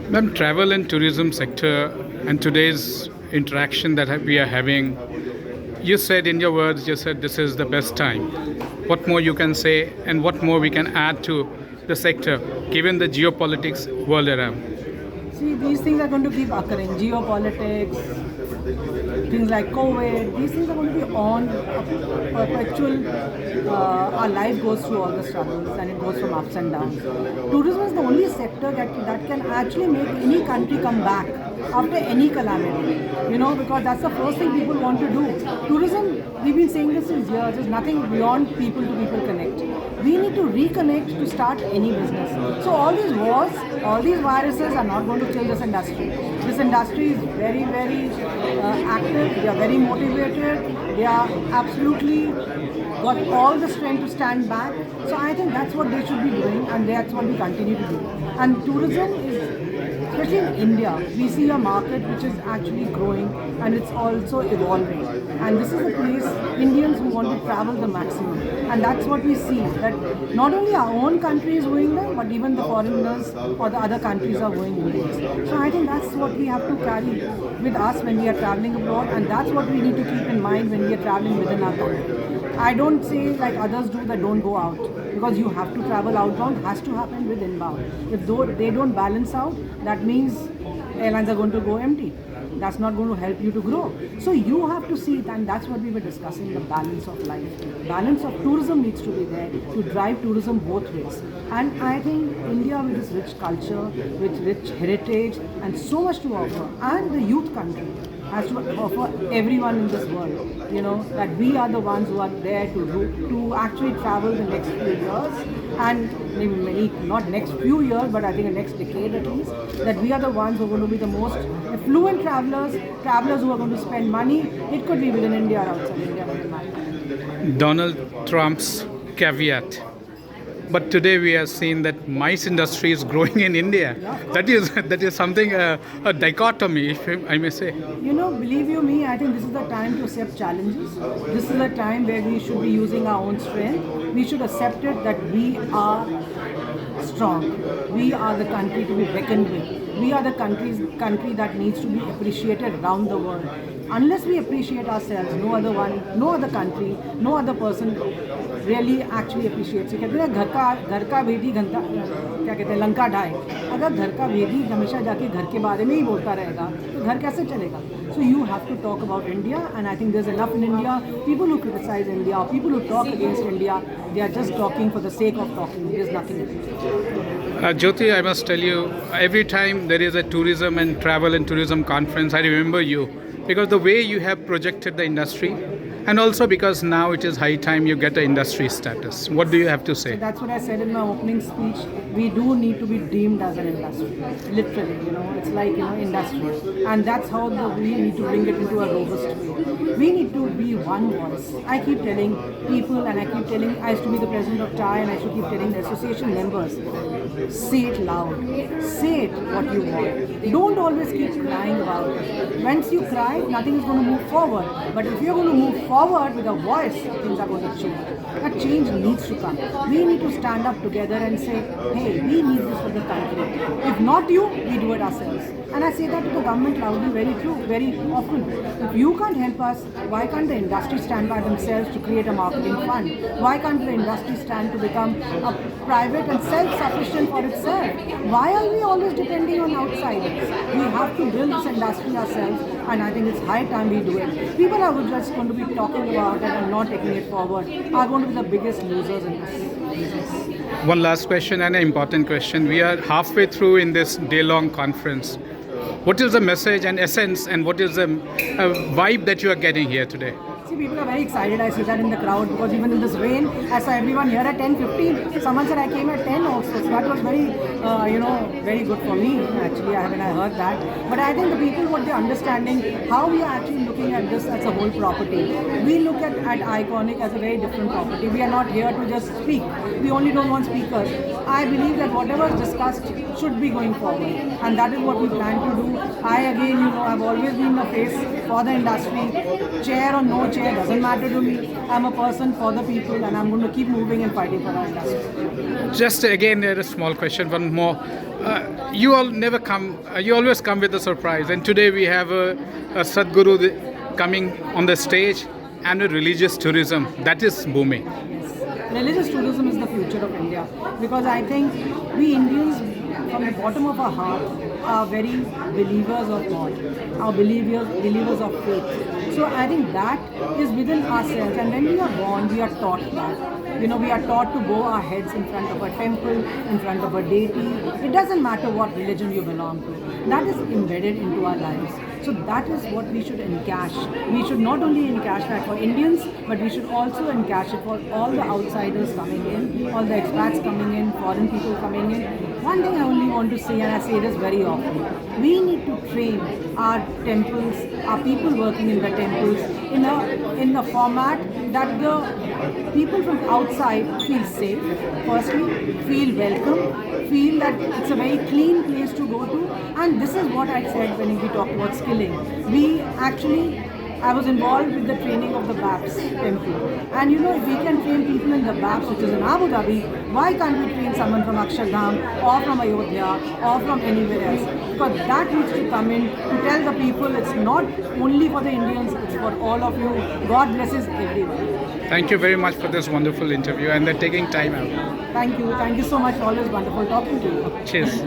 Ma'am, travel and tourism sector and today's interaction that we are having, you said in your words, you said this is the best time. What more you can say and what more we can add to the sector given the geopolitics world around? See, these things are going to keep occurring. Geopolitics, things like COVID, these things are going to be on a perpetual. Our life goes through all the struggles and it goes from ups and downs. Tourism is the only sector that can actually make any country come back after any calamity. Because that's the first thing people want to do. Tourism, we've been saying this since years, is nothing beyond people to people connect. We need to reconnect to start any business. So all these wars, all these viruses are not going to kill this industry. This industry is very, very active. They are very motivated. They are absolutely got all the strength to stand back. So I think that's what they should be doing, and that's what we continue to do. And tourism is, especially in India, we see a market which is actually growing and it's also evolving. And this is a place Indians who want to travel the maximum. And that's what we see, that not only our own country is going there, but even the foreigners or the other countries are going Indians. So I think that's what we have to carry with us when we are traveling abroad, and that's what we need to keep in mind when we are traveling within our country. I don't say like others do that don't go out, because you have to travel outbound, has to happen with inbound. If they don't balance out, that means airlines are going to go empty. That's not going to help you to grow. So you have to see it, and that's what we were discussing, the balance of life. Balance of tourism needs to be there to drive tourism both ways. And I think India, with its rich culture, with rich heritage and so much to offer, and the youth country, has to offer everyone in this world, that we are the ones who are there to actually travel the next few years, and maybe not next few years, but I think the next decade at least, that we are the ones who are going to be the most affluent travelers who are going to spend money. It could be within India or outside India, doesn't matter. Donald Trump's caveat. But today we have seen that mice industry is growing in India. That is something a dichotomy, if I may say. Believe you me, I think this is the time to accept challenges. This is the time where we should be using our own strength. We should accept it that we are strong. We are the country to be reckoned with. We are the country that needs to be appreciated around the world. Unless we appreciate ourselves, no other country, no other person really actually appreciates it. कहते हैं घर का भेदी घंटा क्या कहते हैं लंका ढाए. अगर घर का भेदी हमेशा जाके घर के बारे में ही बोलता रहेगा तो घर कैसे चलेगा? So you have to talk about India, and I think there's enough in India. People who criticize India, or people who talk against India, they are just talking for the sake of talking. There's nothing in it. Jyoti, I must tell you, every time there is a tourism and travel and tourism conference, I remember you because the way you have projected the industry, and also because now it is high time you get an industry status. What do you have to say? So that's what I said in my opening speech. We do need to be deemed as an industry, literally. It's like industry, and that's how we need to bring it into a robust way. We need to be one voice. I keep telling people, and I used to be the president of TAI, and I should keep telling the association members, say it loud, say it what you want. Don't always keep crying about it. Once you cry, nothing is going to move forward. But if you're going to move forward with a voice, things are going to change. That change needs to come. We need to stand up together and say, hey, we need this for the country. If not you, we do it ourselves. And I say that to the government loudly, very often. If you can't help us, why can't the industry stand by themselves to create a marketing fund? Why can't the industry stand to become a private and self-sufficient for itself? Why are we always depending on outsiders? We have to build this industry ourselves, and I think it's high time we do it. People who are just going to be talking about it and not taking it forward are going to be the biggest losers in this. One last question and an important question. We are halfway through in this day-long conference. What is the message and essence, and what is the vibe that you are getting here today? See, people are very excited. I see that in the crowd, because even in this rain, I saw everyone here at 10:15. Someone said I came at 10 also. So that was very, very good for me. Actually, I heard that. But I think the people, what they're understanding, how we are actually looking at this as a whole property. We look at Iconic as a very different property. We are not here to just speak. we only don't want speakers. I believe that whatever is discussed should be going forward, and that is what we plan to do. I again, I've always been the face for the industry. Chair or no chair doesn't matter to me. I'm a person for the people, and I'm going to keep moving and fighting for our industry. Just again, a small question, one more. You all never come, you always come with a surprise. And today we have a Sadhguru coming on the stage and a religious tourism that is booming. Religious tourism is the future of India, because I think we Indians, from the bottom of our heart, are very believers of God, are believers of faith. So I think that is within ourselves, and when we are born, we are taught that. We are taught to bow our heads in front of a temple, in front of a deity. It doesn't matter what religion you belong to. That is embedded into our lives. So that is what we should encash. We should not only encash that for Indians, but we should also encash it for all the outsiders coming in, all the expats coming in, foreign people coming in. One thing I only want to say, and I say this very often, we need to train our temples, our people working in the temples, in a format that the people from outside feel safe, firstly, feel welcome, feel that it's a very clean place to go to. And this is what I said when we talked about skilling. I was involved with the training of the BAPS temple. And if we can train people in the BAPS, which is in Abu Dhabi, why can't we train someone from Akshardham or from Ayodhya or from anywhere else? Because that needs to come in to tell the people it's not only for the Indians, it's for all of you. God blesses everyone. Thank you very much for this wonderful interview and taking time out. Thank you. Thank you so much. Always wonderful talking to you. Cheers.